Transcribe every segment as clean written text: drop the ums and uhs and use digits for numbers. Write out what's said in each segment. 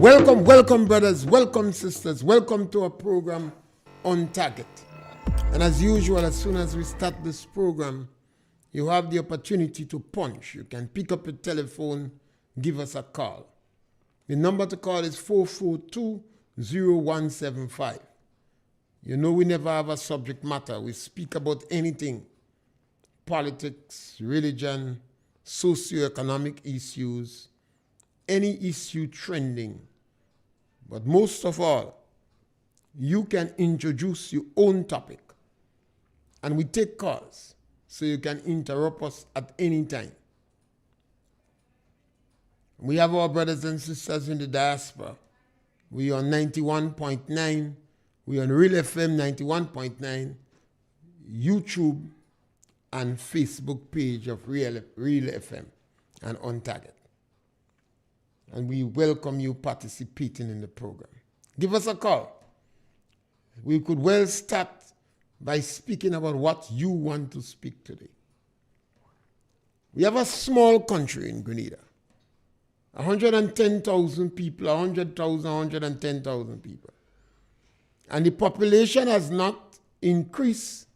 Welcome, brothers. Welcome, sisters. Welcome to our program, On Target. And as usual, as soon as we start this program, you have the opportunity to punch. You can pick up your telephone, give us a call. The number to call is 442-0175. You know we never have a subject matter. We speak about anything. Politics, religion, socioeconomic issues, any issue trending. But most of all, you can introduce your own topic. And we take calls, so you can interrupt us at any time. We have our brothers and sisters in the diaspora. We are on 91.9. We are on RealFM 91.9, YouTube, and Facebook page of RealFM and On Target. And we welcome you participating in the program. Give us a call. We could well start by speaking about what you want to speak today. We have a small country in Grenada. 110,000 people, 100,000, 110,000 people. And the population has not increased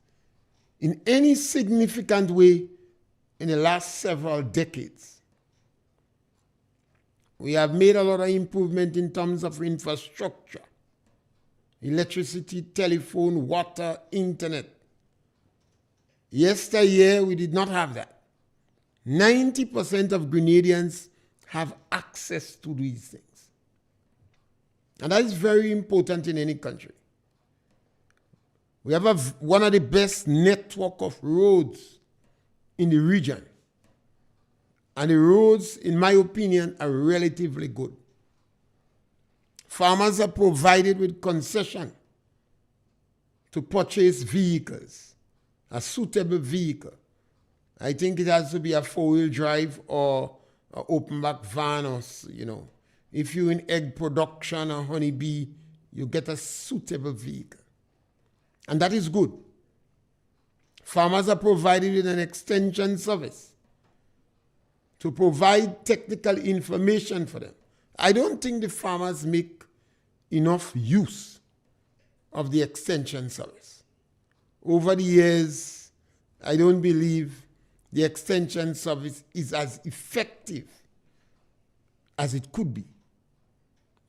in any significant way in the last several decades. We have made a lot of improvement in terms of infrastructure, electricity, telephone, water, internet. Yesteryear, we did not have that. 90% of Grenadians have access to these things. And that is very important in any country. We have one of the best network of roads in the region. And the roads, in my opinion, are relatively good. Farmers are provided with concession to purchase vehicles, a suitable vehicle. I think it has to be a four-wheel drive or an open-back van, or, if you're in egg production or honeybee, you get a suitable vehicle. And that is good. Farmers are provided with an extension service to provide technical information for them. I don't think the farmers make enough use of the extension service. Over the years, I don't believe the extension service is as effective as it could be.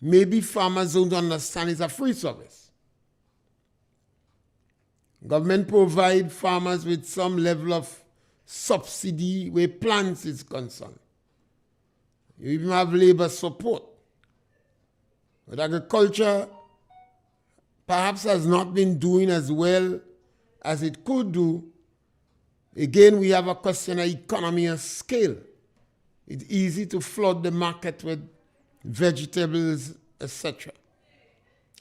Maybe farmers don't understand it's a free service. Government provide farmers with some level of subsidy where plants is concerned. You even have labor support. But agriculture perhaps has not been doing as well as it could do. Again, we have a question of economy of scale. It's easy to flood the market with vegetables, etc.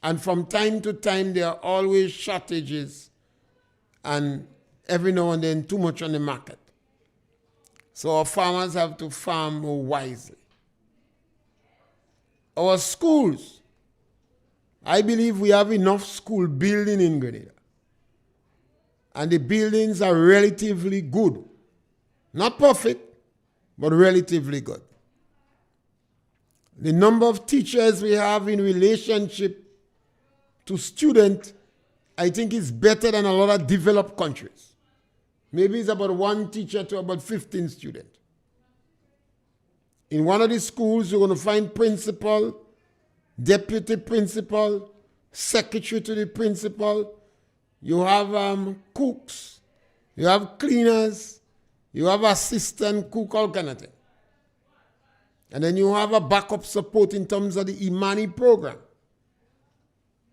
And from time to time, there are always shortages, and every now and then too much on the market. So our farmers have to farm more wisely. Our schools, I believe we have enough school building in Grenada. And the buildings are relatively good. Not perfect, but relatively good. The number of teachers we have in relationship to students, I think is better than a lot of developed countries. Maybe it's about one teacher to about 15 students. In one of the schools, you're going to find principal, deputy principal, secretary to the principal. You have cooks, you have cleaners, you have assistant cook, all kind of thing. And then you have a backup support in terms of the Imani program.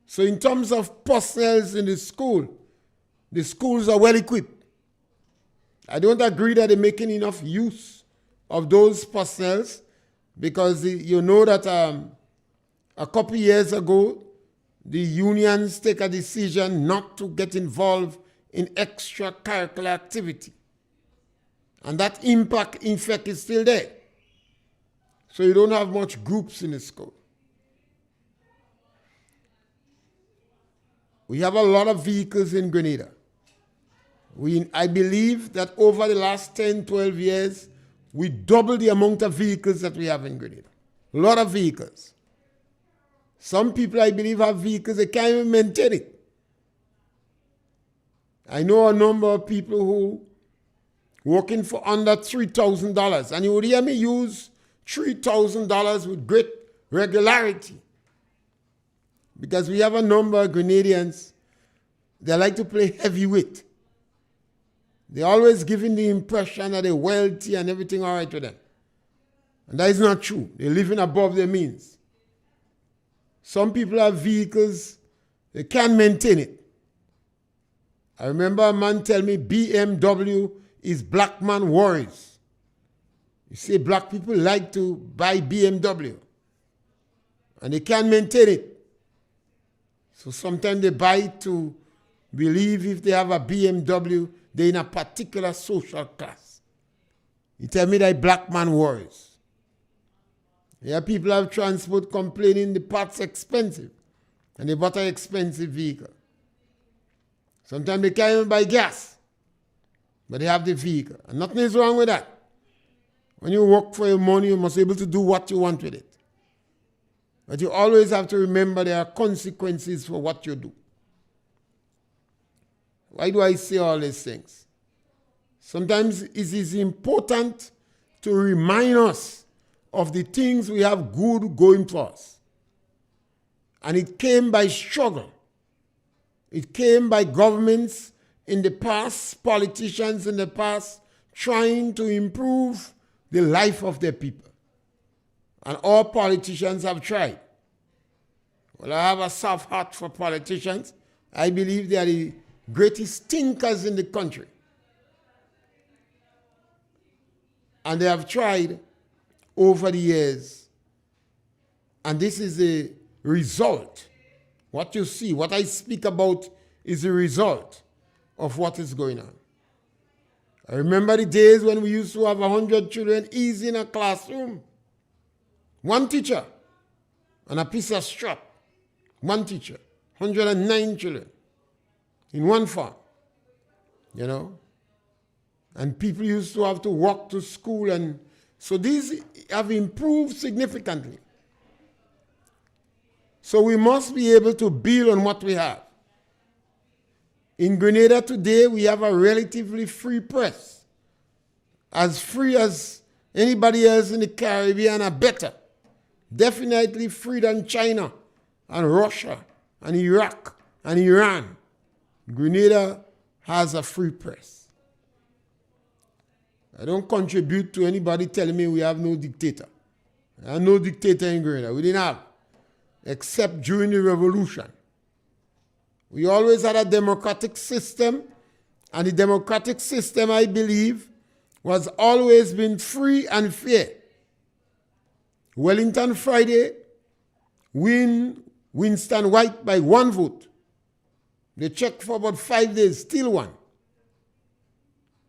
So in terms of personnel in the schools are well equipped. I don't agree that they're making enough use of those personnel, because you know that a couple years ago, the unions take a decision not to get involved in extracurricular activity. And that impact, in fact, is still there. So you don't have much groups in the school. We have a lot of vehicles in Grenada. I believe that over the last 10, 12 years, we doubled the amount of vehicles that we have in Grenada. A lot of vehicles. Some people, I believe, have vehicles, they can't even maintain it. I know a number of people who working for under $3,000, and you would hear me use $3,000 with great regularity. Because we have a number of Grenadians, they like to play heavyweight. They're always giving the impression that they're wealthy and everything all right with them. And that is not true. They're living above their means. Some people have vehicles, they can't maintain it. I remember a man tell me BMW is black man worries. You see, black people like to buy BMW and they can't maintain it. So sometimes they buy it to believe if they have a BMW, they're in a particular social class. You tell me that black man worries. Yeah, people have transport complaining the parts expensive and they bought an expensive vehicle. Sometimes they can't even buy gas, but they have the vehicle. And nothing is wrong with that. When you work for your money, you must be able to do what you want with it. But you always have to remember there are consequences for what you do. Why do I say all these things? Sometimes it is important to remind us of the things we have good going for us. And it came by struggle. It came by governments in the past, politicians in the past, trying to improve the life of their people. And all politicians have tried. Well, I have a soft heart for politicians. I believe they are the greatest thinkers in the country. And they have tried over the years. And this is the result. What you see, what I speak about is the result of what is going on. I remember the days when we used to have 100 children easy in a classroom. One teacher and a piece of strap. One teacher, 109 children in one farm, you know. And people used to have to walk to school, and so these have improved significantly. So we must be able to build on what we have. In Grenada today, we have a relatively free press. As free as anybody else in the Caribbean, or better. Definitely free than China and Russia and Iraq and Iran. Grenada has a free press. I don't contribute to anybody telling me we have no dictator. There are no dictator in Grenada. We didn't have, except during the revolution. We always had a democratic system, and the democratic system, I believe, was always been free and fair. Wellington Friday win Winston White by 1 vote. They checked for about 5 days, still won.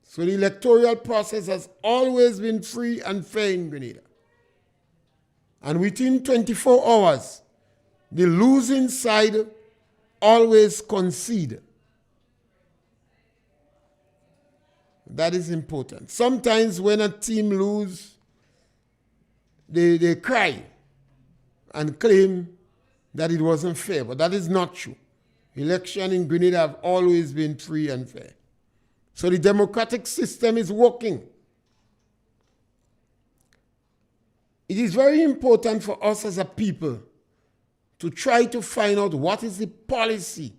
So the electoral process has always been free and fair in Grenada. And within 24 hours, the losing side always concede. That is important. Sometimes when a team loses, they cry and claim that it wasn't fair, but that is not true. Elections in Grenada have always been free and fair. So the democratic system is working. It is very important for us as a people to try to find out what is the policy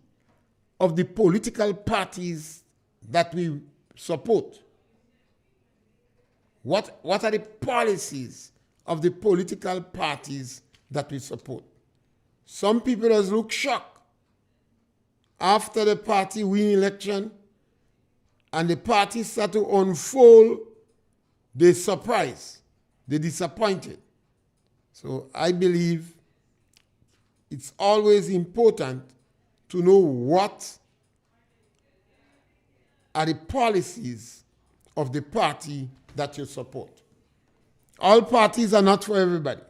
of the political parties that we support. What are the policies of the political parties that we support? Some people just look shocked after the party win election and the party start to unfold, they surprise, they disappointed. So I believe it's always important to know what are the policies of the party that you support. All parties are not for everybody.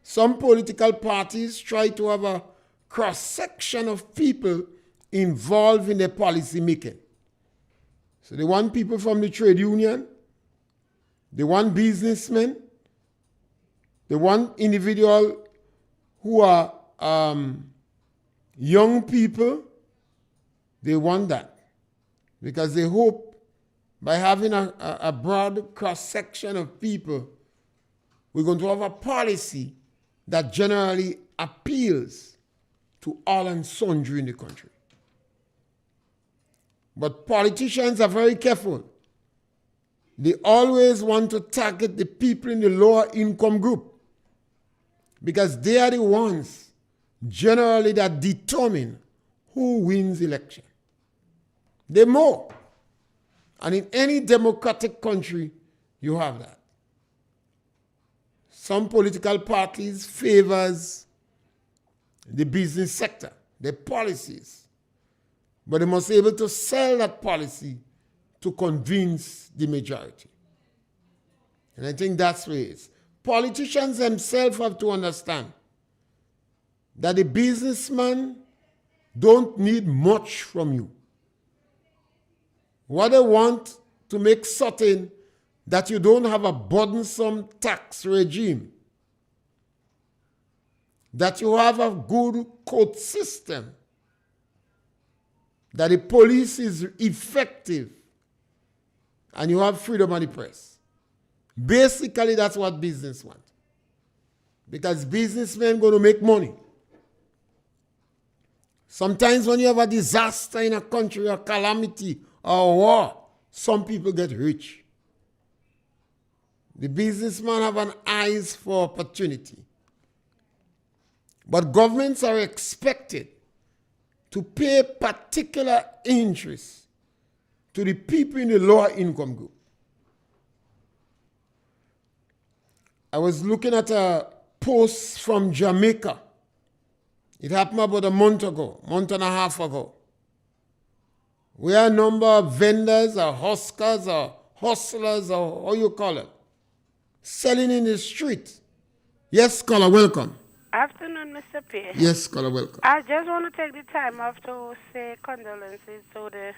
Some political parties try to have a cross-section of people involved in their policy making. So they want people from the trade union, they want businessmen, they want individuals who are young people, they want that because they hope by having a broad cross-section of people, we're going to have a policy that generally appeals to all and sundry in the country. But politicians are very careful. They always want to target the people in the lower income group because they are the ones generally that determine who wins election. They more. And in any democratic country, you have that. Some political parties favors the business sector, their policies. But they must be able to sell that policy to convince the majority. And I think that's where it is. Politicians themselves have to understand that the businessman don't need much from you. What they want to make certain that you don't have a burdensome tax regime, that you have a good court system, that the police is effective, and you have freedom of the press. Basically, that's what business want. Because businessmen going to make money. Sometimes when you have a disaster in a country, or calamity, or war, some people get rich. The businessman have an eyes for opportunity. But governments are expected to pay particular interest to the people in the lower income group. I was looking at a post from Jamaica. It happened about a month and a half ago, where a number of vendors or huskers or hustlers or how you call it, selling in the street. Yes, caller, welcome. Afternoon, Mr. Pierre. Yes, caller, welcome. I just want to take the time off to say condolences to the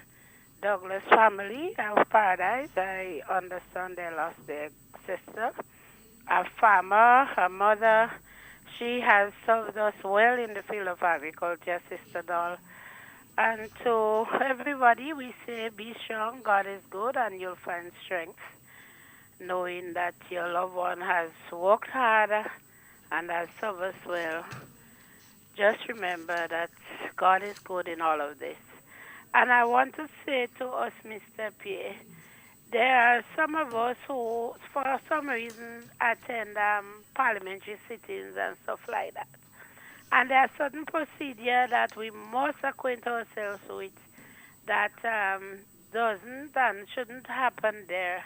Douglas family of Paradise. I understand they lost their sister, a farmer, her mother. She has served us well in the field of agriculture, Sister Doll. And to everybody, we say, be strong, God is good, and you'll find strength, knowing that your loved one has worked hard and has served us well. Just remember that God is good in all of this. And I want to say to us, Mr. Pierre, there are some of us who, for some reason, attend parliamentary sittings and stuff like that. And there are certain procedures that we must acquaint ourselves with that doesn't and shouldn't happen there.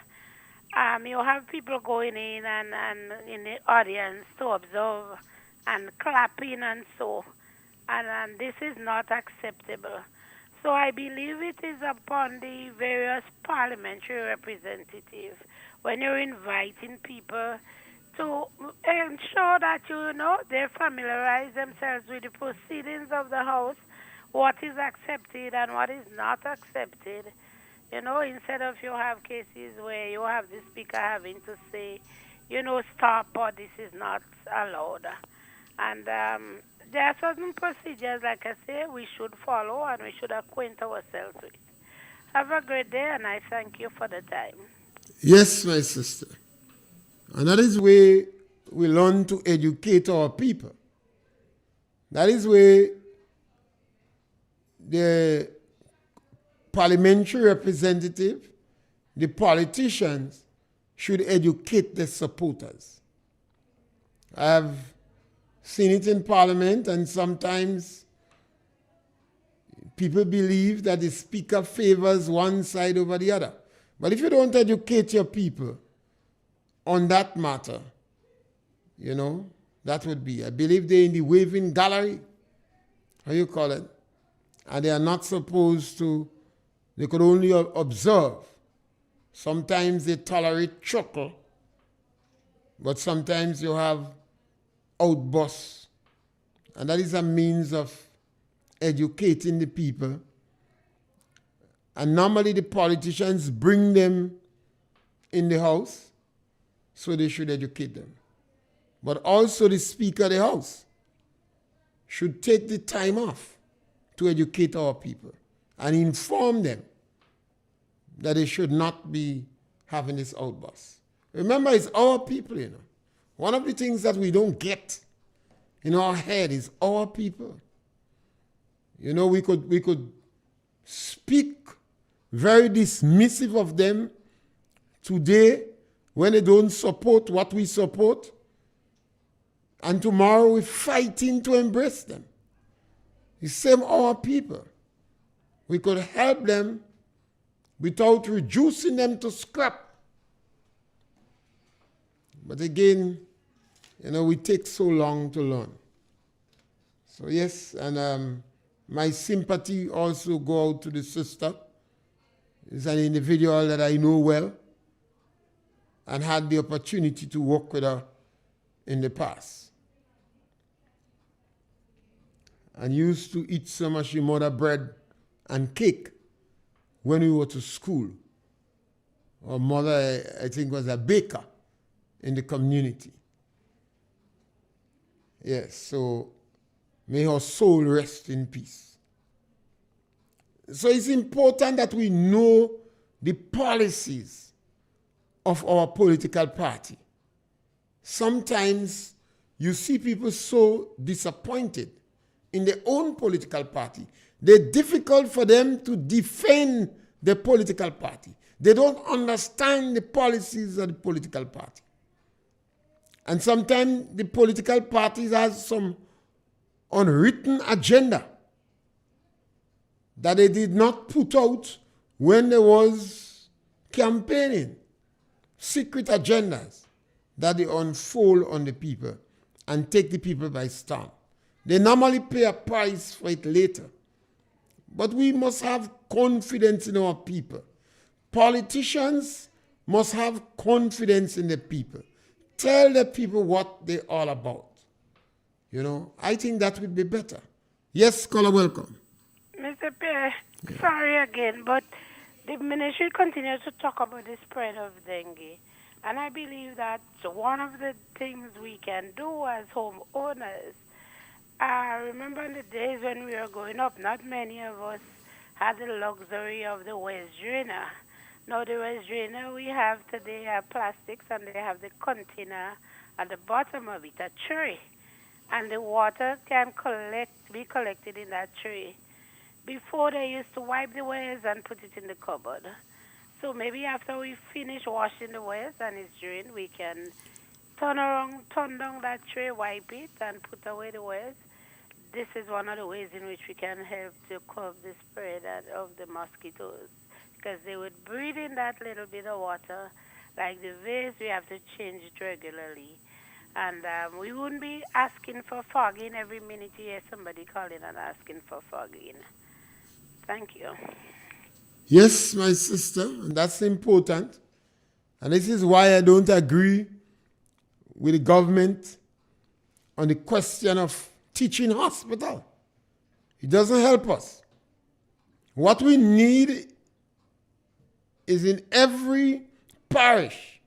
You have people going in and in the audience to observe and clapping and so, and this is not acceptable. So I believe it is upon the various parliamentary representatives when you're inviting people to ensure that, they familiarize themselves with the proceedings of the House, what is accepted and what is not accepted. Instead of you have cases where you have the speaker having to say, stop or this is not allowed. And there are certain procedures, like I say, we should follow and we should acquaint ourselves with. Have a great day, and I thank you for the time. Yes, my sister. And that is where we learn to educate our people. That is where the parliamentary representative, the politicians, should educate their supporters. I have seen it in Parliament, and sometimes people believe that the speaker favors one side over the other. But if you don't educate your people on that matter, that would be. I believe they're in the waving gallery, how you call it, and they are not supposed to, they could only observe. Sometimes they tolerate chuckle, but sometimes you have outbursts. And that is a means of educating the people. And normally the politicians bring them in the House, so they should educate them. But also the Speaker of the House should take the time off to educate our people and inform them that they should not be having this outburst. Remember, it's our people, you know. One of the things that we don't get in our head is our people. You know, we could speak very dismissive of them today when they don't support what we support, and tomorrow we're fighting to embrace them. The same our people. We could help them without reducing them to scrap. But again, you know, we take so long to learn. So yes, and my sympathy also go out to the sister. It's an individual that I know well and had the opportunity to work with her in the past. And used to eat some of your mother bread and cake when we were to school. Her mother, I think, was a baker in the community. Yes, so may her soul rest in peace. So it's important that we know the policies of our political party. Sometimes you see people so disappointed in their own political party. They're difficult for them to defend the political party. They don't understand the policies of the political party. And sometimes the political parties have some unwritten agenda that they did not put out when there was campaigning. Secret agendas that they unfold on the people and take the people by storm. They normally pay a price for it later. But we must have confidence in our people. Politicians must have confidence in the people. Tell the people what they're all about. You know, I think that would be better. Yes, caller, welcome. Mr. Pierre, sorry again, but the ministry continues to talk about the spread of dengue. And I believe that one of the things we can do as homeowners, I remember in the days when we were growing up, not many of us had the luxury of the waste drainer. Now the waste drainer we have today are plastics, and they have the container at the bottom of it, a tray. And the water can be collected in that tray. Before, they used to wipe the waste and put it in the cupboard. So maybe after we finish washing the waste and it's drained, we can turn down that tray, wipe it, and put away the waste. This is one of the ways in which we can help to curb the spread of the mosquitoes, because they would breathe in that little bit of water. Like the vase, we have to change it regularly. And we wouldn't be asking for fogging every minute you hear somebody calling and asking for fogging. Thank you. Yes, my sister, and that's important. And this is why I don't agree with the government on the question of teaching hospital. It doesn't help us. What we need is in every parish,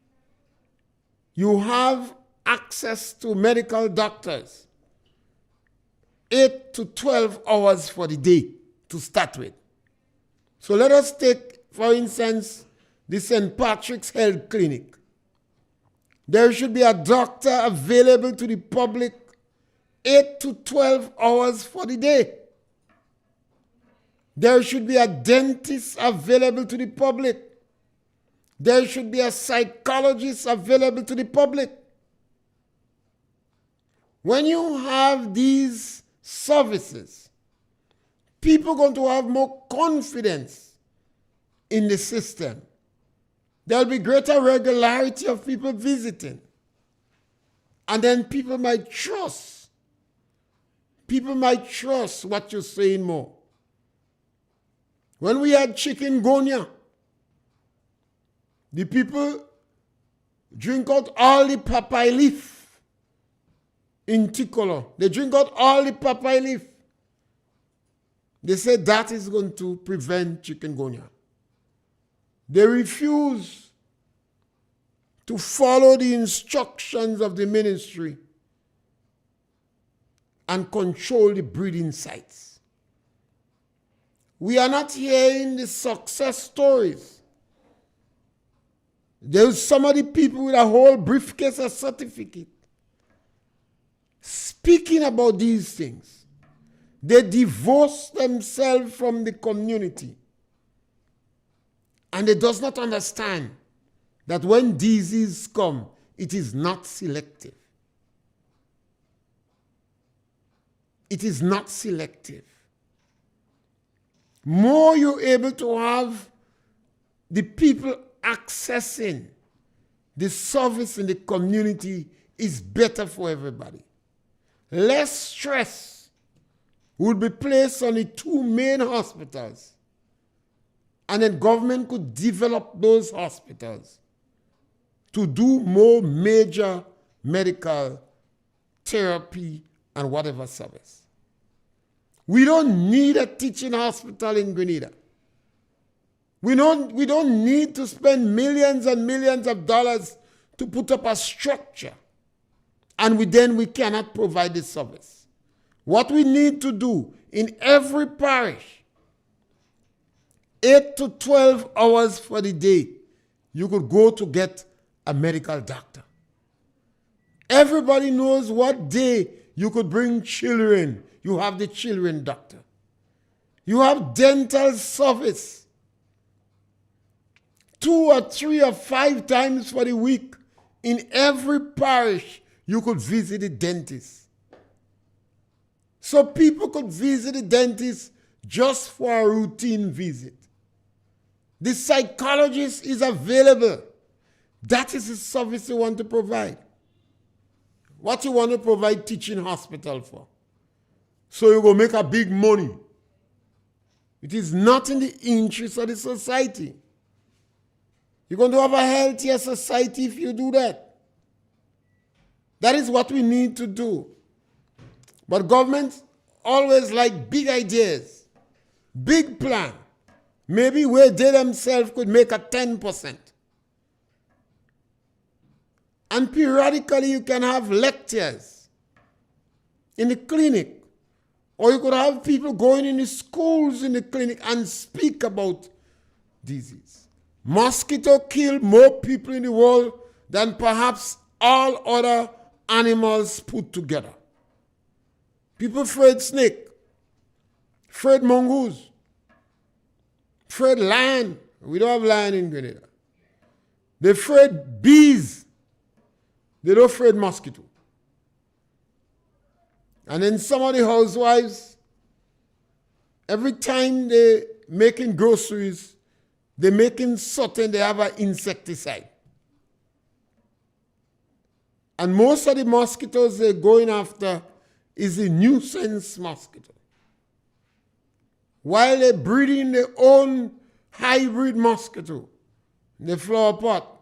you have access to medical doctors 8 to 12 hours for the day to start with. So let us take, for instance, the St. Patrick's Health Clinic. There should be a doctor available to the public 8 to 12 hours for the day. There should be a dentist available to the public. There should be a psychologist available to the public. When you have these services, people are going to have more confidence in the system. There will be greater regularity of people visiting. And then people might trust. People might trust what you're saying more. When we had chikungunya, the people drink out all the papayi leaf in Ticolo. They drink out all the papayi leaf. They say that is going to prevent chikungunya. They refuse to follow the instructions of the ministry and control the breeding sites. We are not hearing the success stories. There's some of the people with a whole briefcase of certificate speaking about these things. They divorce themselves from the community. And they does not understand that when disease come, it is not selective. It is not selective. More you're able to have the people accessing the service in the community is better for everybody. Less stress would be placed on the two main hospitals, and then government could develop those hospitals to do more major medical therapy and whatever service. We don't need a teaching hospital in Grenada. We don't need to spend millions and millions of dollars to put up a structure, and we cannot provide the service. What we need to do in every parish, 8 to 12 hours for the day, you could go to get a medical doctor. Everybody knows what day you could bring children. You have the children doctor. You have dental service 2 or 3 or 5 times for the week. In every parish, you could visit the dentist. So people could visit the dentist just for a routine visit. The psychologist is available. That is the service you want to provide. What you want to provide teaching hospital for? So you go make a big money. It is not in the interest of the society. You're going to have a healthier society if you do that. That is what we need to do. But governments always like big ideas, big plan. Maybe where they themselves could make a 10%. And periodically you can have lectures in the clinic. Or you could have people going in the schools in the clinic and speak about disease. Mosquito kill more people in the world than perhaps all other animals put together. People afraid snake, afraid mongoose, afraid lion. We don't have lion in Grenada. They're afraid bees. They don't afraid mosquito. And then some of the housewives, every time they're making groceries, they're making certain they have an insecticide. And most of the mosquitoes they're going after is a nuisance mosquito. While they're breeding their own hybrid mosquito in the flower pot,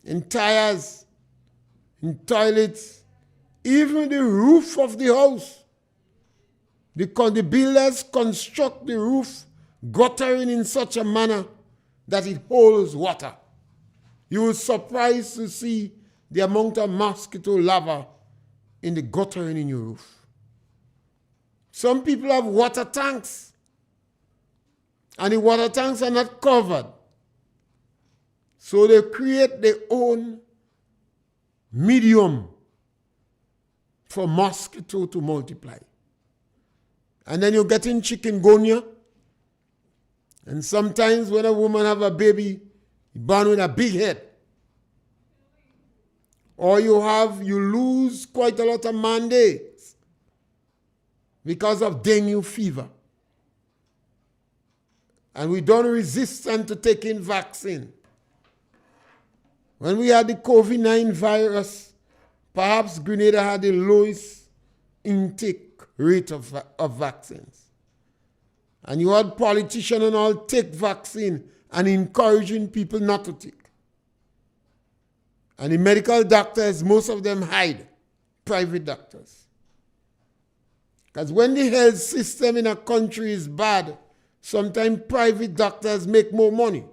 in tires, in toilets, even the roof of the house. The builders construct the roof guttering in such a manner that it holds water. You will be surprised to see the amount of mosquito larvae in the guttering in your roof. Some people have water tanks, and the water tanks are not covered. So they create their own medium for mosquito to multiply. And then you're getting chikungunya. And sometimes when a woman have a baby, born with a big head. Or you lose quite a lot of mandates because of dengue fever. And we don't resistant to taking vaccine. When we had the COVID-19 virus, perhaps Grenada had the lowest intake rate of vaccines. And you had politicians and all take vaccine and encouraging people not to take. And the medical doctors, most of them hide, private doctors. Because when the health system in a country is bad, sometimes private doctors make more money.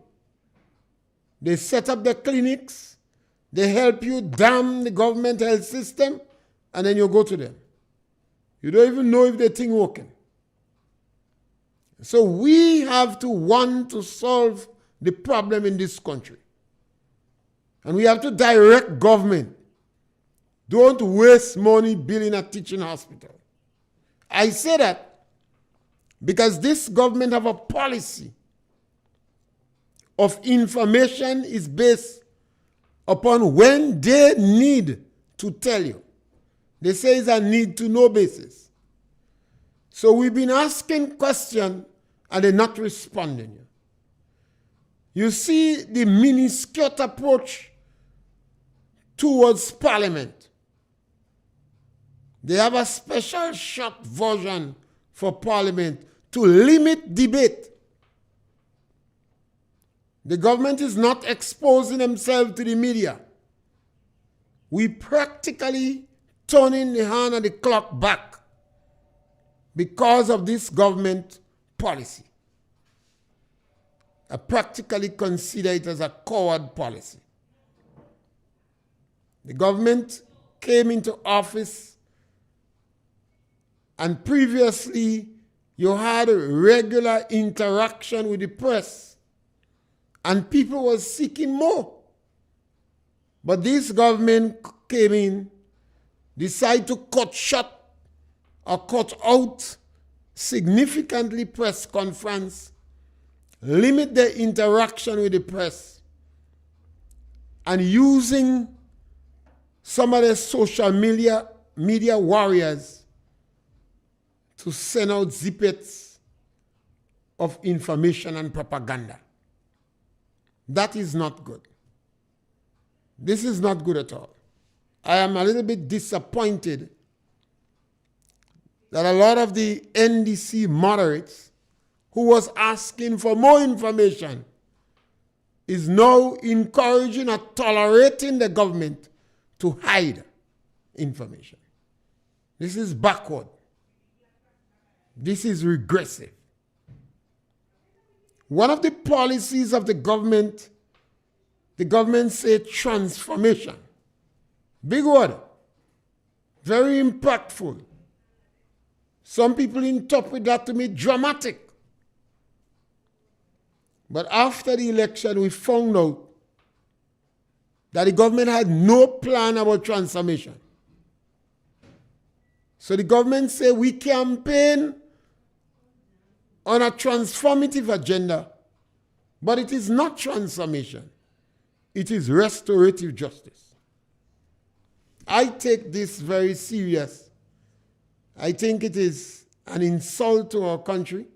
They set up the clinics, they help you damn the government health system, and then you go to them. You don't even know if the thing working. So we have to want to solve the problem in this country. And we have to direct government. Don't waste money building a teaching hospital. I say that because this government have a policy of information is based upon when they need to tell you. They say it's a need to know basis. So we've been asking questions and they're not responding. You see the mini-skirt approach towards Parliament. They have a special short version for Parliament to limit debate. The government is not exposing themselves to the media. We practically turning the hand of the clock back because of this government policy. I practically consider it as a coward policy. The government came into office and previously you had a regular interaction with the press and people were seeking more. But this government came in, decided to cut short or cut out significantly press conference, limit the interaction with the press, and using some of the social media warriors to send out zippets of information and propaganda. That is not good. This is not good at all. I am a little bit disappointed that a lot of the NDC moderates who was asking for more information is now encouraging or tolerating the government to hide information. This is backward. This is regressive. One of the policies of the government said transformation. Big word. Very impactful. Some people interpret that to be dramatic. But after the election, we found out that the government had no plan about transformation. So the government said we campaign on a transformative agenda, but it is not transformation. It is restorative justice. I take this very serious. I think it is an insult to our country.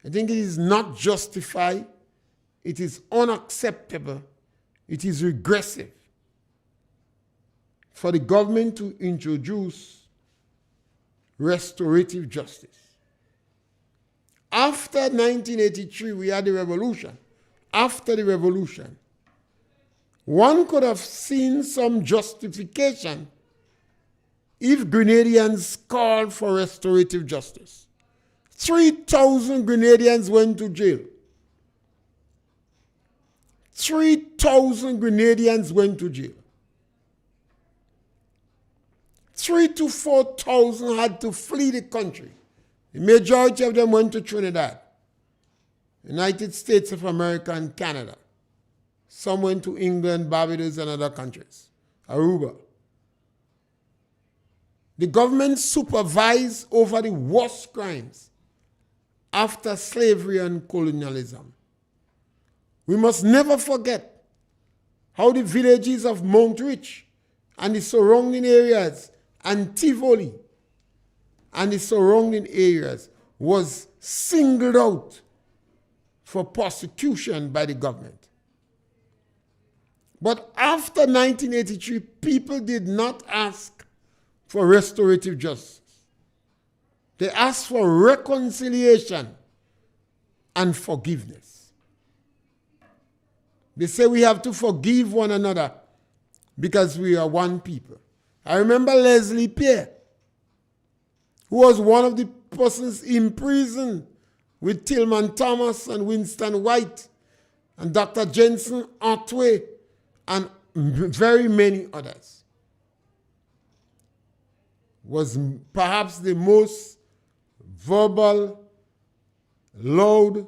I think it is not justified. It is unacceptable. It is regressive for the government to introduce restorative justice. After 1983, we had the revolution. After the revolution, one could have seen some justification if Grenadians called for restorative justice. 3,000 Grenadians went to jail. 3,000 Grenadians went to jail. 3,000 to 4,000 had to flee the country. The majority of them went to Trinidad, United States of America, and Canada. Some went to England, Barbados, and other countries, Aruba. The government supervised over the worst crimes after slavery and colonialism. We must never forget how the villages of Mount Rich and the surrounding areas and Tivoli and the surrounding areas was singled out for prosecution by the government. But after 1983, people did not ask for restorative justice. They asked for reconciliation and forgiveness. They say we have to forgive one another because we are one people. I remember Leslie Pierre, who was one of the persons in prison with Tillman Thomas and Winston White and Dr. Jensen Otway and very many others. was perhaps the most verbal, loud,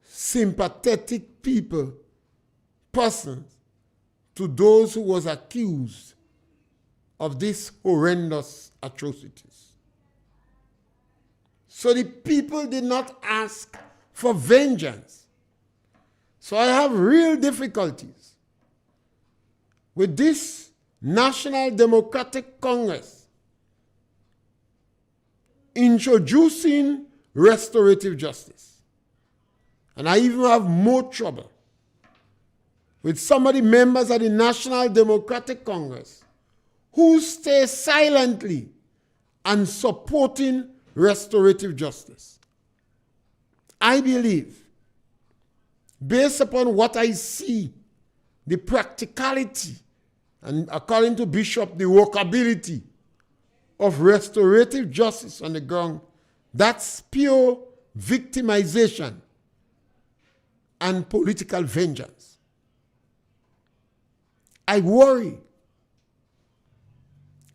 sympathetic person to those who was accused of these horrendous atrocities. So the people did not ask for vengeance. So I have real difficulties with this National Democratic Congress introducing restorative justice. And I even have more trouble with some of the members of the National Democratic Congress who stay silently and supporting restorative justice. I believe, based upon what I see, the practicality, and according to Bishop, the workability of restorative justice on the ground, that's pure victimization and political vengeance. I worry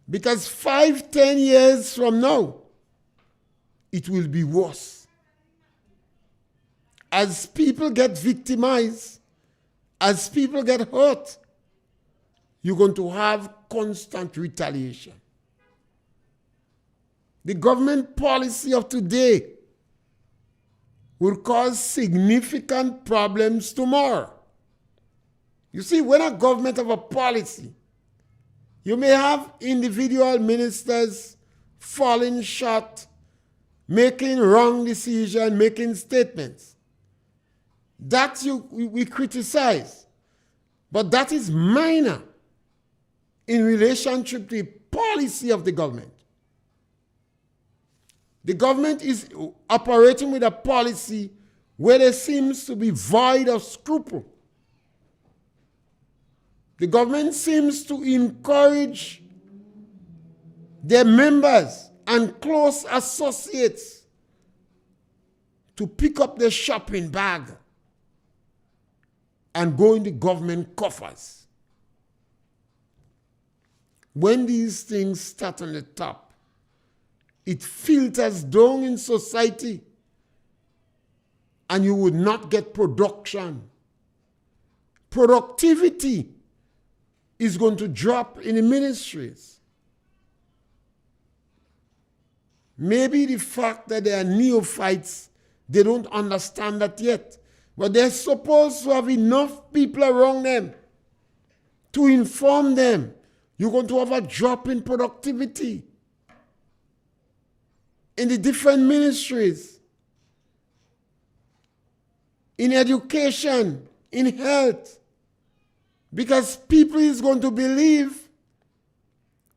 because 5-10 years from now, it will be worse. As people get victimized, as people get hurt, you're going to have constant retaliation. The government policy of today will cause significant problems tomorrow. You see, when a government have a policy, you may have individual ministers falling short, making wrong decisions, making statements. That we criticize. But that is minor in relationship to the policy of the government. The government is operating with a policy where there seems to be void of scruple. The government seems to encourage their members and close associates to pick up their shopping bag and go in the government coffers. When these things start on the top, it filters down in society and you would not get production. Productivity is going to drop in the ministries. Maybe the fact that they are neophytes, they don't understand that yet. But they're supposed to have enough people around them to inform them. You're going to have a drop in productivity in the different ministries, in education, in health, because people is going to believe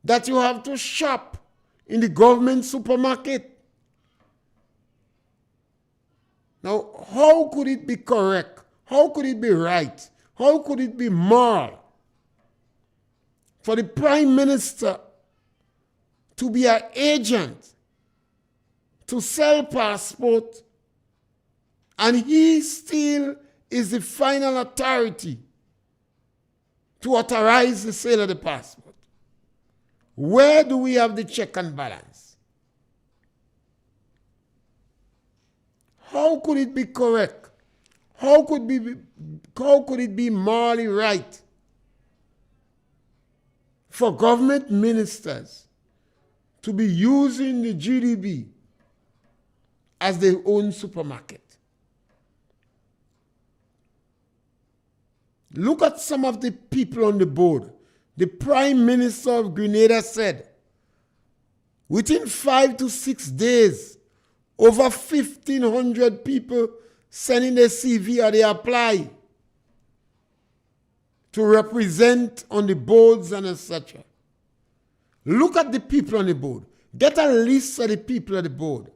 that you have to shop in the government supermarket. Now, how could it be correct? How could it be right? How could it be moral for the Prime Minister to be an agent to sell passport and he still is the final authority to authorize the sale of the passport? Where do we have the check and balance? How could it be correct? How could it be morally right for government ministers to be using the GDP as their own supermarket? Look at some of the people on the board. The Prime Minister of Grenada said, within 5 to 6 days, over 1,500 people sending their CV or they apply to represent on the boards and etc. Look at the people on the board. Get a list of the people on the board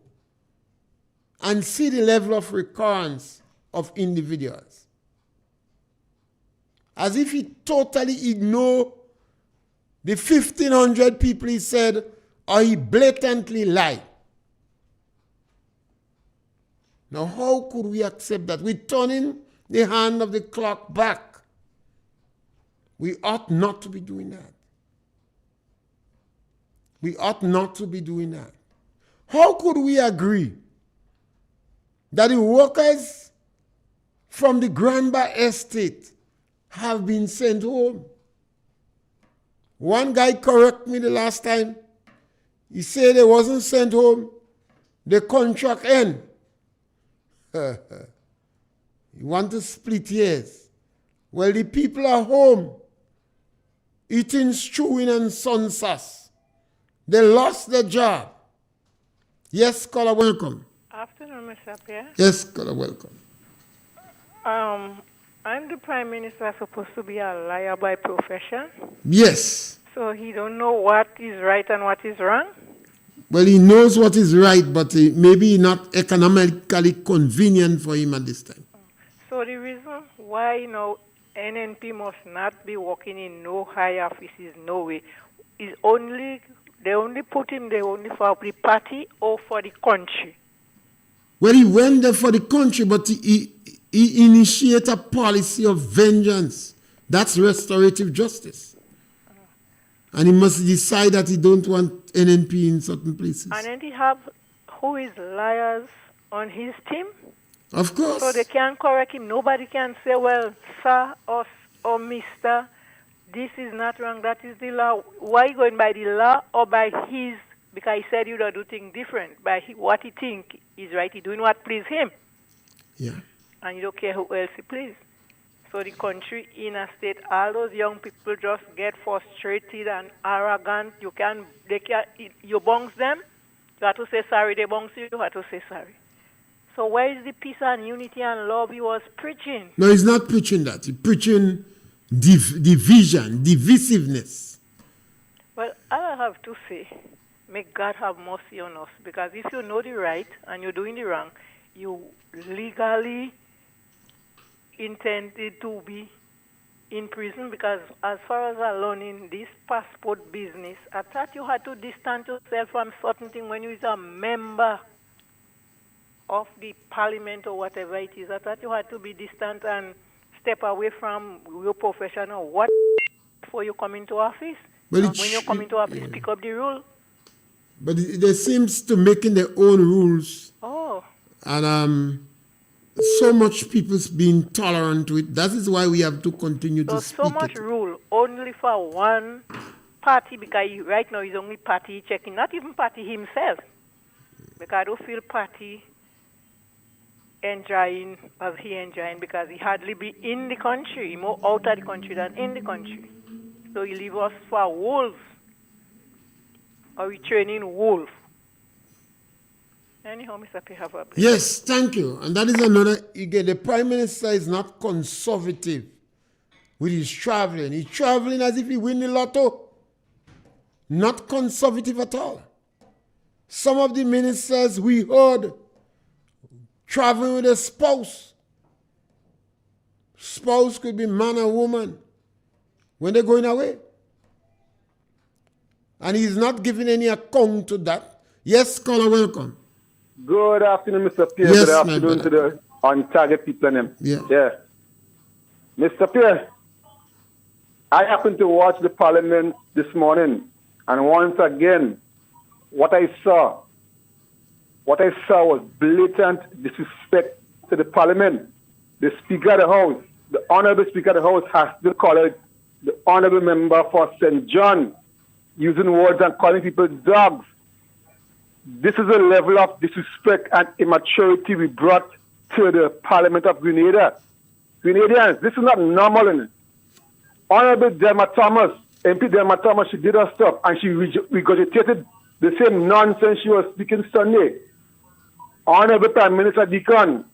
and see the level of recurrence of individuals. As if he totally ignored the 1,500 people he said, or he blatantly lied. Now, how could we accept that? We're turning the hand of the clock back. We ought not to be doing that. We ought not to be doing that. How could we agree that the workers from the Granba estate have been sent home? One guy corrected me the last time. He said they wasn't sent home. The contract end. You want to split hairs. Well, the people are home eating stewing and sunsauce. They lost their job. Yes, caller, welcome. Afternoon, Mr. Pierre. Yes, caller, welcome. I'm the Prime Minister supposed to be a liar by profession. Yes. So he don't know what is right and what is wrong? Well, he knows what is right, but maybe not economically convenient for him at this time. So the reason why NNP must not be working in no high offices, no way, is they only put him there only for the party or for the country. Well, he went there for the country, but he initiated a policy of vengeance. That's restorative justice. And he must decide that he don't want NNP in certain places. And then he have who is liars on his team. Of course. So they can't correct him. Nobody can say, well, sir or mister, this is not wrong, that is the law. Why you going by the law or by his? Because he said you don't do things different. By what he think is right, he doing what please him. Yeah. And you don't care who else he please. So the country in a state, all those young people just get frustrated and arrogant. You bounce them, you have to say sorry. They bounce you have to say sorry. So where is the peace and unity and love he was preaching? No, he's not preaching that. He's preaching division, divisiveness. Well, I have to say, may God have mercy on us. Because if you know the right and you're doing the wrong, you legally intended to be in prison. Because as far as I learned in this passport business, I thought you had to distance yourself from certain things when you is a member of the parliament or whatever it is. I thought you had to be distant and step away from your profession or what before you come into office. When you come into office, pick up the rule. But they seems to making their own rules. Oh. And so much people's being tolerant to it. That is why we have to continue to speak. So much rule only for one party, because right now he's only party checking, not even party himself. Because I don't feel party enjoying as he enjoying, because he hardly be in the country. He more out of the country than in the country. So he leave us for wolves. Or we training wolf. Anyhow, Mr. P, have a blessing. Yes, thank you. And that is another, again, the Prime Minister is not conservative with his traveling. He's traveling as if he win the lotto. Not conservative at all. Some of the ministers we heard traveling with a spouse. Spouse could be man or woman when they're going away. And he's not giving any account to that. Yes, caller, welcome. Good afternoon, Mr. Pierre. Yes, good afternoon to the on-target people and them. Yeah. Mr. Pierre, I happened to watch the parliament this morning, and once again, what I saw was blatant disrespect to the parliament. The Speaker of the House, the Honorable Speaker of the House, has to call it the Honorable Member for St. John, using words and calling people dogs. This is a level of disrespect and immaturity we brought to the Parliament of Grenada. Grenadians, this is not normal. Honorable Delma Thomas, MP Delma Thomas, she did her stuff and she regurgitated the same nonsense she was speaking Sunday. Honorable Prime Minister Deacon,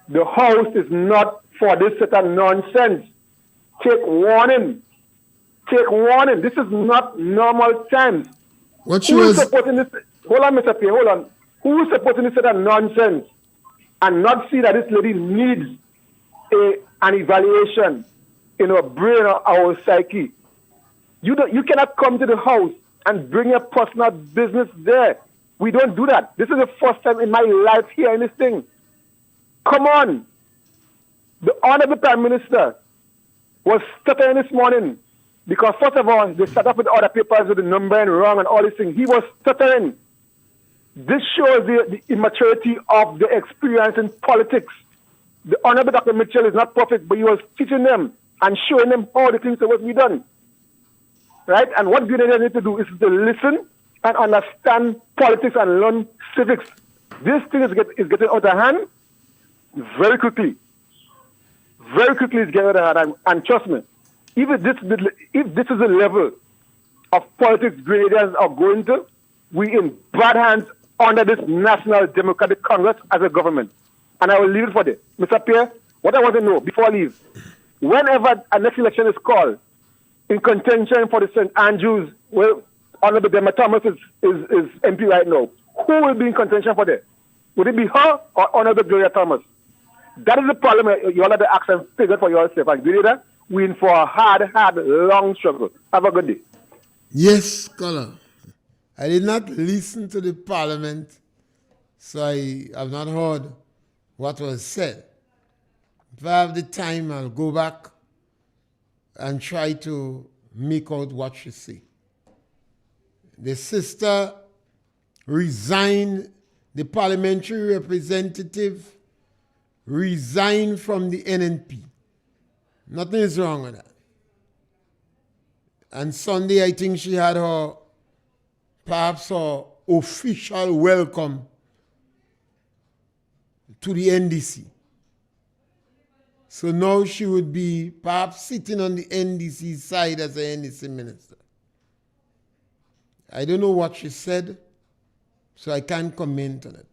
the House is not for this set of nonsense. Take warning. Take warning. This is not normal times. Who is supporting this? Hold on, Mr. Pierre, hold on. Who is supporting this set of nonsense and not see that this lady needs an evaluation in her brain or our psyche? You cannot come to the House and bring your personal business there. We don't do that. This is the first time in my life hearing this thing. Come on. The Honorable Prime Minister was stuttering this morning Because first of all, they start off with other papers with the numbering wrong and all these things. He was stuttering. This shows the immaturity of the experience in politics. The Honorable Dr. Mitchell is not perfect, but he was teaching them and showing them how the things are supposed to be done. Right? And what Grenadians need to do is to listen and understand politics and learn civics. This thing is getting out of hand very quickly. Very quickly it's getting out of hand. And trust me, if this is the level of politics Grenadians are going to, we in bad hands under this National Democratic Congress as a government. And I will leave it for this. Mr. Pierre, what I want to know before I leave, whenever a next election is called, in contention for the St. Andrews, where Honorable Demma Thomas is MP right now, who will be in contention for that? Would it be her or Honorable Gloria Thomas? That is the problem you all have to ask and figure for yourself. And Grenada, we're in for a hard, long struggle. Have a good day. Yes, scholar. I did not listen to the parliament, so I have not heard what was said. If I have the time, I'll go back and try to make out what she said. The sister resigned, the parliamentary representative resigned from the NNP. Nothing is wrong with that. And Sunday, I think she had perhaps her official welcome to the NDC. So now she would be perhaps sitting on the NDC side as an NDC minister. I don't know what she said, so I can't comment on it.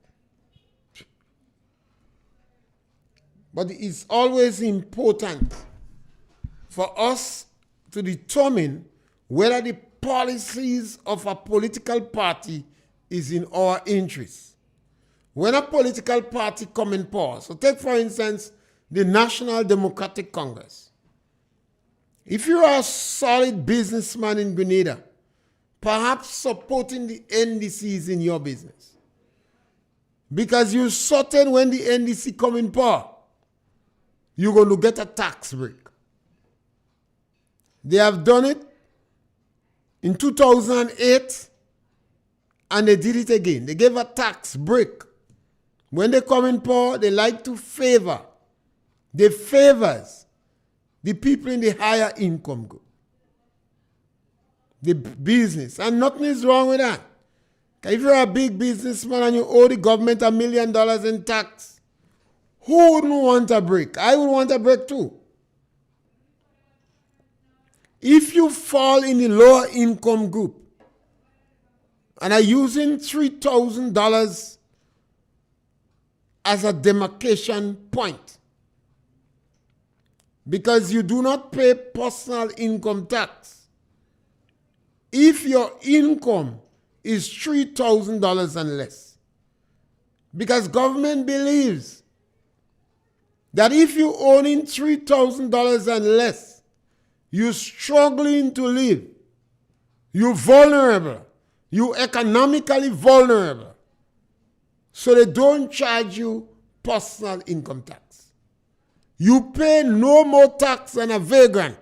But it's always important for us to determine whether the policies of a political party is in our interest. When a political party comes in power, so take for instance the National Democratic Congress. If you are a solid businessman in Grenada, perhaps supporting the NDC is in your business. Because you're certain when the NDC come in power, you're going to get a tax break. They have done it in 2008 and they did it again. They gave a tax break. When they come in power, they like to favor. They favors the people in the higher income group. The business. And nothing is wrong with that. If you're a big businessman and you owe the government $1 million in tax, who wouldn't want a break? I would want a break too. If you fall in the lower income group and are using $3,000 as a demarcation point because you do not pay personal income tax, if your income is $3,000 and less, because government believes that if you own in $3,000 and less, you're struggling to live, you're vulnerable, you're economically vulnerable. So they don't charge you personal income tax. You pay no more tax than a vagrant.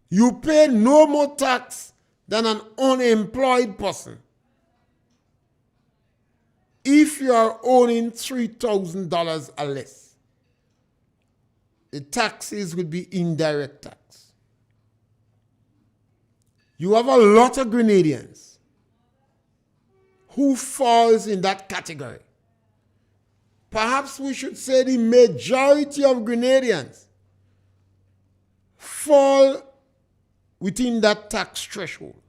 You pay no more tax than an unemployed person. If you are owning $3,000 or less, the taxes will be indirect tax. You have a lot of Grenadians who falls in that category. Perhaps we should say the majority of Grenadians fall within that tax threshold.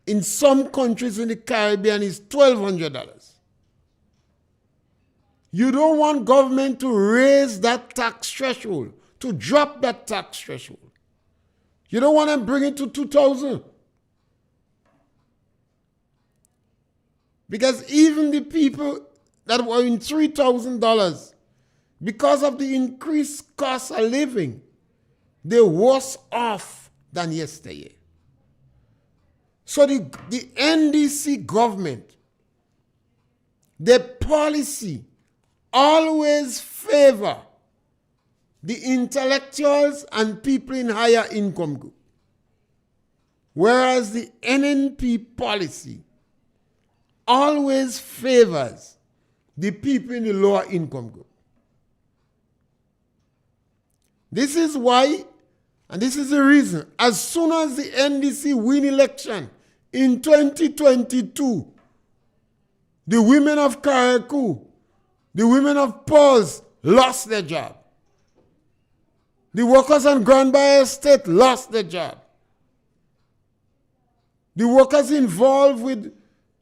In some countries in the Caribbean, it's $1,200. You don't want government to raise that tax threshold, to drop that tax threshold. You don't want to bring it to $2,000. Because even the people that were in $3,000, because of the increased cost of living, they're worse off than yesterday. So the NDC government, their policy always favor the intellectuals and people in higher income group. Whereas the NNP policy always favors the people in the lower income group. This is why, and this is the reason, as soon as the NDC win election in 2022, the women of Karakou, the women of Pause lost their job. The workers on Grand Bay Estate lost their job. The workers involved with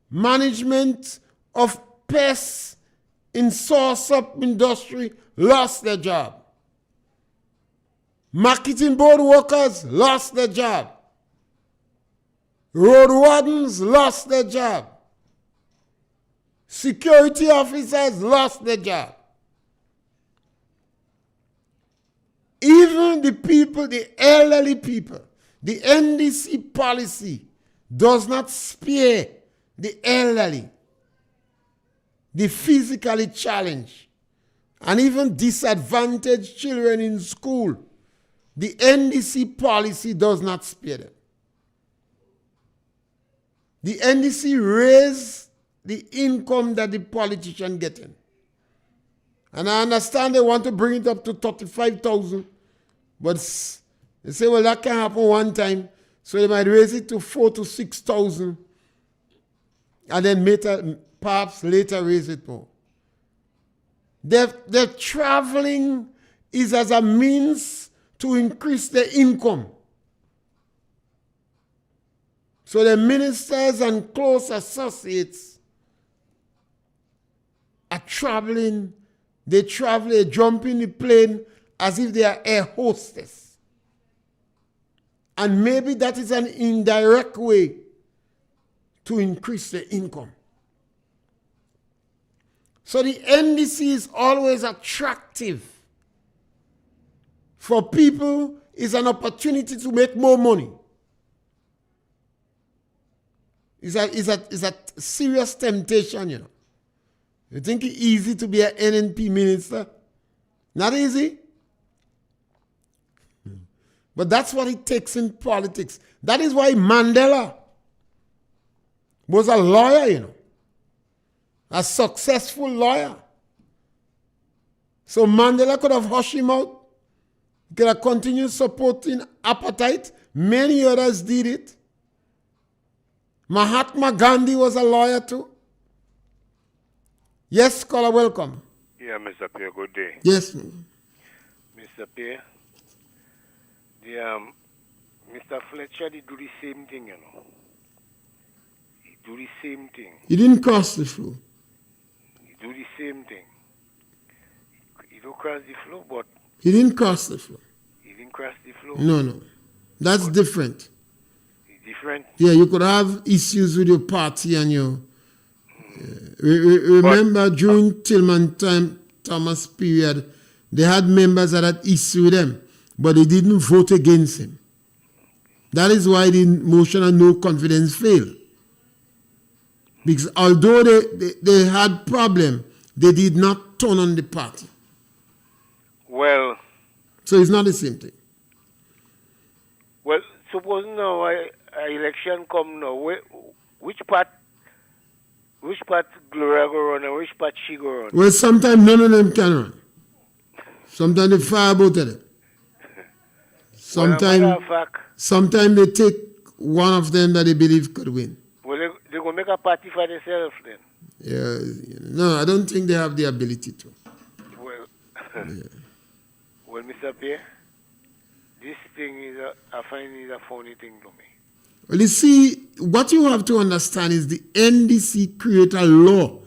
management of pests in sauce-up industry lost their job. Marketing board workers lost their job. Road wardens lost their job. Security officers lost their job. Even the people, the elderly people, the NDC policy does not spare the elderly, the physically challenged, and even disadvantaged children in school. The NDC policy does not spare them. The NDC raised the income that the politician getting. And I understand they want to bring it up to 35,000, but they say, well, that can happen one time, so they might raise it to 4,000 to 6,000, and then perhaps later raise it more. Their traveling is as a means to increase their income. So the ministers and close associates are traveling. They travel, they jump in the plane as if they are air hostess. And maybe that is an indirect way to increase their income. So the NDC is always attractive. For people, it's an opportunity to make more money. It's a serious temptation, you know. You think it's easy to be an NNP minister? Not easy. But that's what it takes in politics. That is why Mandela was a lawyer, you know. A successful lawyer. So Mandela could have hushed him out. He could have continued supporting apartheid. Many others did it. Mahatma Gandhi was a lawyer too. Yes, caller, welcome. Yeah, Mr. Pierre, good day. Yes. Mr. Pierre, Mr. Fletcher did do the same thing, you know. He do the same thing. He didn't cross the floor. He do the same thing. He don't cross the floor, but... He didn't cross the floor. He didn't cross the floor? No. That's different. It's different? Yeah, you could have issues with your party and your... remember during Tillman Thomas period, they had members that had issue with them, but they didn't vote against him. That is why the motion of no confidence failed. Because although they had problem, they did not turn on the party. Well... So it's not the same thing. Well, suppose now a election come now, which part Gloria go run and which part she go run? Well, sometimes none of them can run. Sometimes they fire both of them. Sometimes they take one of them that they believe could win. Well, they going to make a party for themselves then? Yeah, no, I don't think they have the ability to. Well, well, Mr. Pierre, this thing I find is a funny thing to me. Well, you see, what you have to understand is the NDC create a law.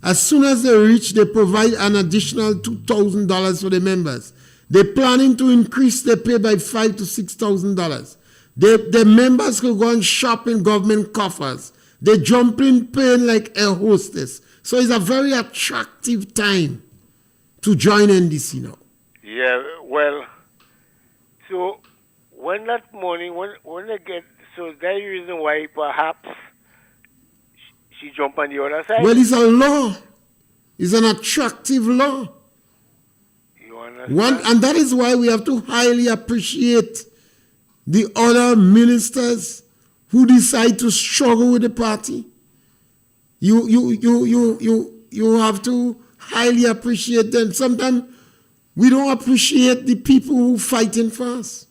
As soon as they reach, they provide an additional $2,000 for the members. They're planning to increase their pay by $5,000 to $6,000. The members could go and shop in government coffers. They jump in paying like a hostess. So it's a very attractive time to join NDC now. Yeah, well, so when that money, when they get, so that's the reason why perhaps she jump on the other side. Well, it's a law. It's an attractive law. You Understand? And that is why we have to highly appreciate the other ministers who decide to struggle with the party. You have to highly appreciate them. Sometimes we don't appreciate the people who fighting for us.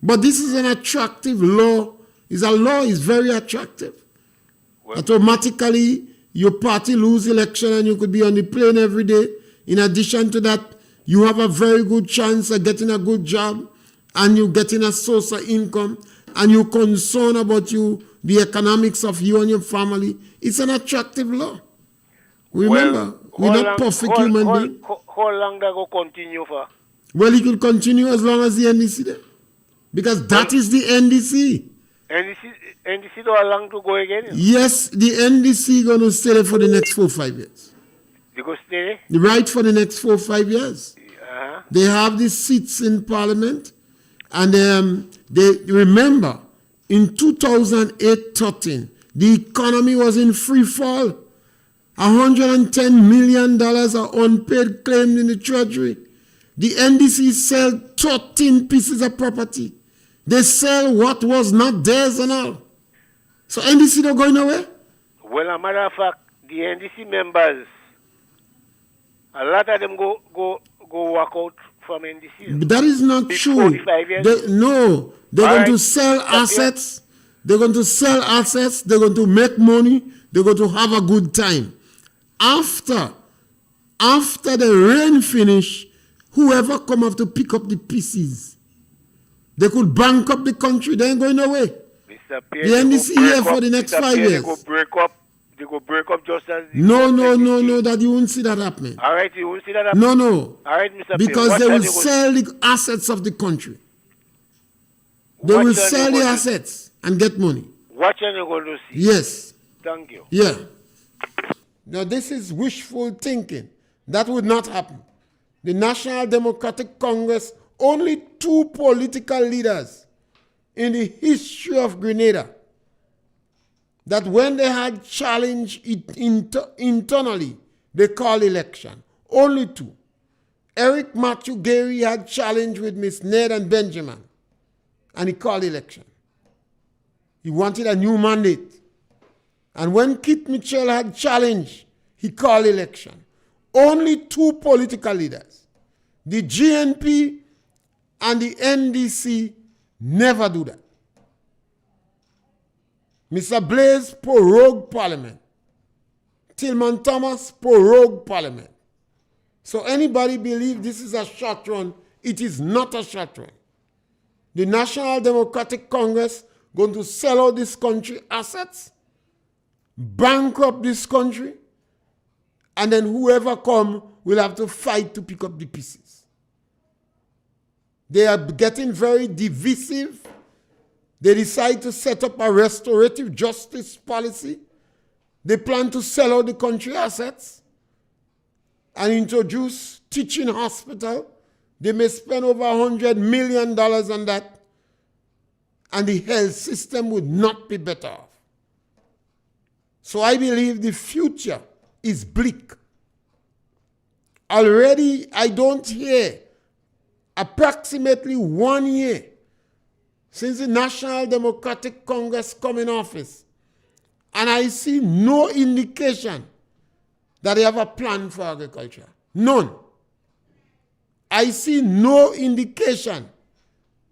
But this is an attractive law. A law is very attractive. Well, Automatically, your party lose election and you could be on the plane every day. In addition to that, you have a very good chance of getting a good job and you getting a source of income and you're concerned about the economics of you and your family. It's an attractive law. Remember, we're not perfect human beings. How long that go continue for? Well, it could continue as long as the NDC there. Because that is the NDC. NDC don't allow to go again? Yes, the NDC going to stay there for the next 4 or 5 years. They go stay? Right, for the next 4 or 5 years. Uh-huh. They have the seats in parliament. And they remember, in 2008-13, the economy was in free fall. $110 million are unpaid claims in the treasury. The NDC sell 13 pieces of property. They sell what was not theirs and all. So NDC not going nowhere? Well, as a matter of fact, the NDC members, a lot of them go walk out from NDC. But that is not true. 45 years. They're going to sell assets. They're going to sell assets. They're going to make money. They're going to have a good time. After the rain finish, whoever come have to pick up the pieces. They could bankrupt the country. They ain't going away. Mr. Pierre, The NDC here for the next 5 years. They go break up just as... No, that you won't see that happening. All right, you won't see that happening? No. All right, Mr. Because Pierre, they will sell the assets of the country. They will sell the assets and get money. What are you going to see? Yes. Thank you. Yeah. Now, this is wishful thinking. That would not happen. The National Democratic Congress, only 2 political leaders in the history of Grenada that when they had challenge internally, they call election. Only 2. Eric Matthew Gary had challenge with Miss Ned and Benjamin, and he called election. He wanted a new mandate. And when Kit Mitchell had challenge, he called election. Only 2 political leaders. The GNP and the NDC never do that. Mr. Blaze prorogued Parliament. Tillman Thomas prorogued Parliament. So anybody believe this is a short run, it is not a short run. The National Democratic Congress going to sell out this country assets, bankrupt this country, and then whoever come will have to fight to pick up the pieces. They are getting very divisive. They decide to set up a restorative justice policy. They plan to sell out the country assets and introduce teaching hospital. They may spend over $100 million on that, and the health system would not be better off. So I believe the future is bleak. Already, I don't hear approximately 1 year since the National Democratic Congress come in office, and I see no indication that they have a plan for agriculture. None. I see no indication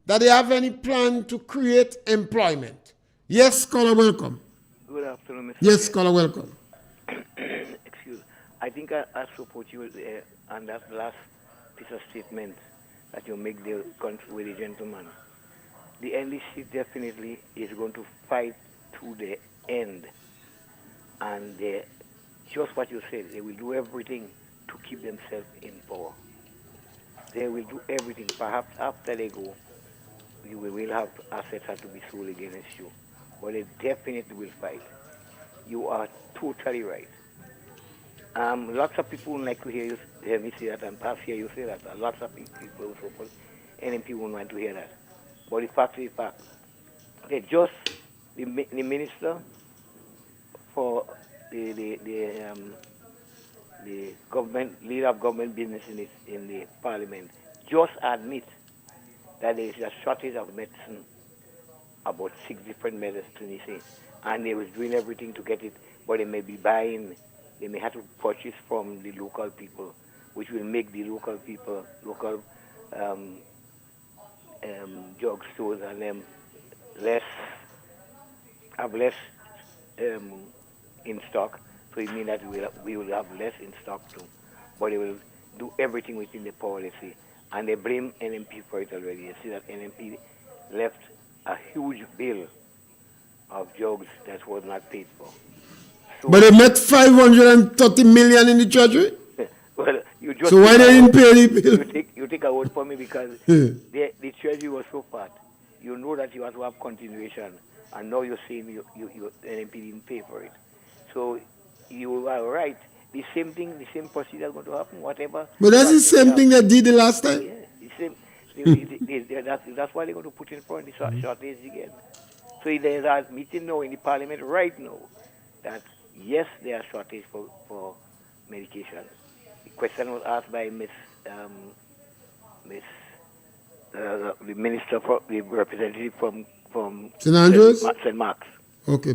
that they have any plan to create employment. Yes, caller, welcome. Good afternoon, Mr. Yes, caller, welcome. Excuse. I think I support you on that last piece of statement that you make there with the gentleman. The NDC definitely is going to fight to the end. And just what you said, they will do everything to keep themselves in power. They will do everything. Perhaps after they go, you will have assets have to be sold against you. But they definitely will fight. You are totally right. Lots of people would like to hear me say that, and perhaps hear you say that. Lots of people support NMP won't want to hear that. But the fact is fact. They just, the the government leader of government business in the parliament just admit that there is a shortage of medicine, about 6 different medicines, he said, and they was doing everything to get it, but they may be buying, they may have to purchase from the local people, which will make the local people, local drugstores and them have less in stock. So it means that we will have less in stock too. But they will do everything within the policy. And they blame NMP for it already. You see that NMP left a huge bill of drugs that was not paid for. So, But they met 530 million in the treasury? well, you just So why they didn't pay the bill? you take a word for me because the treasury was so fat. You know that you have to have continuation, and now you're saying you NMP didn't pay for it. So you are right. The same thing, the same procedure is going to happen, whatever. But that's the same thing they did the last time. Yeah, the same. That's why they're going to put in front the shortage again. So there's a meeting now in the parliament right now that yes, there are shortage for medication. The question was asked by the minister, the representative from St. Andrews? St. Mark's. Okay,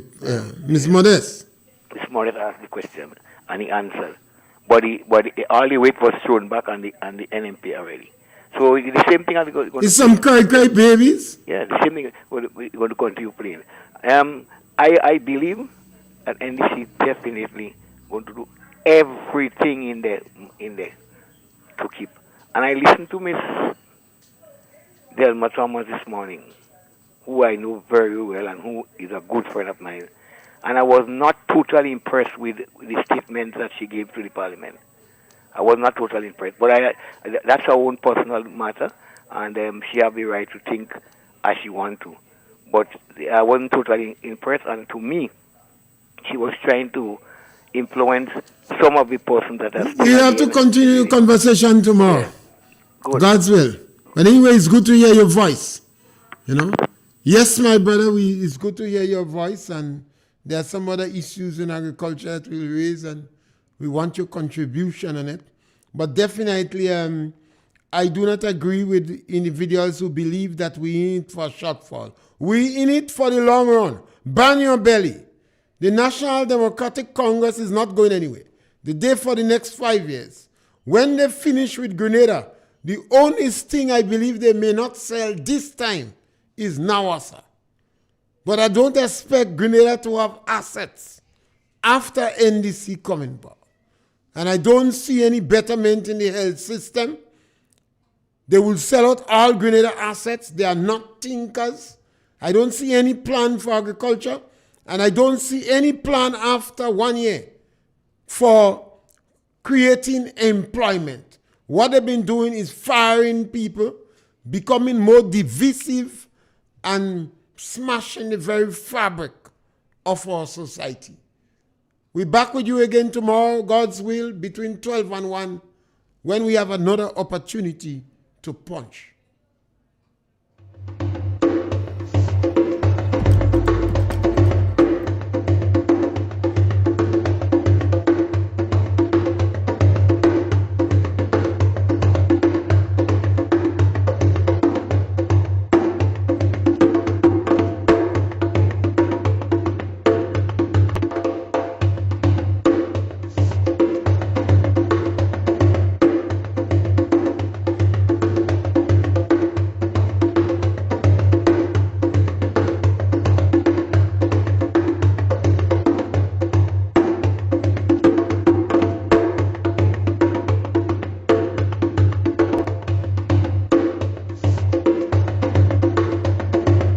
Ms. Modest. Ms. Morris asked the question and he answered, but all the weight was thrown back on the NMP already. So the same thing are going to. Is some cry babies? Yeah, the same thing we're going to continue playing. I believe that NDC definitely going to do everything in there to keep. And I listened to Miss Delma Thomas this morning, who I know very well and who is a good friend of mine. And I was not totally impressed with the statement that she gave to the parliament. I was not totally impressed. But that's her own personal matter, and she has the right to think as she wants to. But I wasn't totally impressed, and to me, she was trying to influence some of the persons that are... We have to continue the conversation tomorrow. Yeah. Good. God's will. But anyway, it's good to hear your voice. You know? Yes, my brother, it's good to hear your voice, and there are some other issues in agriculture that we'll raise, and we want your contribution on it. But definitely, I do not agree with individuals who believe that we in it for a shortfall. We in it for the long run. Burn your belly. The National Democratic Congress is not going anywhere. The day for the next 5 years. When they finish with Grenada, the only thing I believe they may not sell this time is Nawasa. But I don't expect Grenada to have assets after NDC coming back. And I don't see any betterment in the health system. They will sell out all Grenada assets. They are not thinkers. I don't see any plan for agriculture. And I don't see any plan after 1 year for creating employment. What they've been doing is firing people, becoming more divisive, and smashing the very fabric of our society. We're back with you again tomorrow, God's will, between 12 and 1, when we have another opportunity to punch.